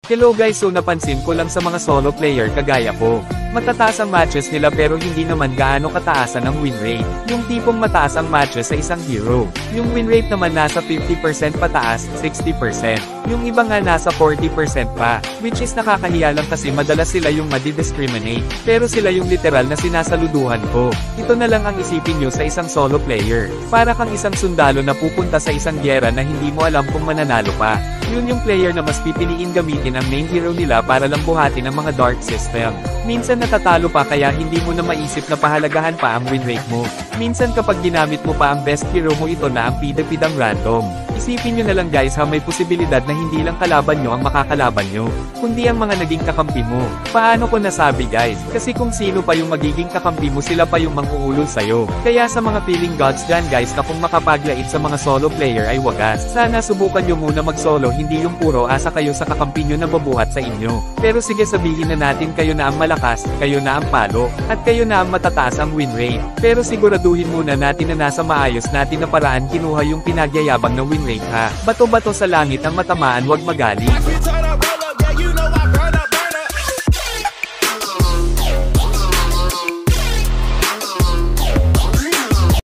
Hello guys, so napansin ko lang sa mga solo player kagaya ko. Matataas ang matches nila pero hindi naman gaano kataasan ang win rate. Yung tipong mataas ang matches sa isang hero. Yung win rate naman nasa 50% pataas, 60%. Yung iba nga nasa 40% pa. Which is nakakahiya lang kasi madalas sila yung madidiscriminate. Pero sila yung literal na sinasaluduhan ko. Ito na lang ang isipin nyo sa isang solo player. Para kang isang sundalo na pupunta sa isang gyera na hindi mo alam kung mananalo pa. Yun yung player na mas pipiliin gamitin ang main hero nila para lang buhatin ang mga dark system. Minsan natatalo pa kaya hindi mo na maisip na pahalagahan pa ang win rate mo. Minsan kapag ginamit mo pa ang best hero mo ito na ang pidapidang random. Isipin nyo na lang guys ha, may posibilidad na hindi lang kalaban nyo ang makakalaban nyo, kundi ang mga naging kakampi mo. Paano ko nasabi guys? Kasi kung sino pa yung magiging kakampi mo sila pa yung manghuulol sa'yo. Kaya sa mga feeling gods dyan guys na kung makapaglait sa mga solo player ay wagas. Sana subukan nyo muna mag-solo, hindi yung puro asa kayo sa kakampi nyo na babuhat sa inyo. Pero sige sabihin na natin kayo na ang malakas, kayo na ang palo, at kayo na ang matataas ang win rate. Pero siguraduhin muna natin na nasa maayos natin na paraan kinuha yung pinagyayabang na win rate ha. Bato-bato sa langit ang matamaan, wag magaling.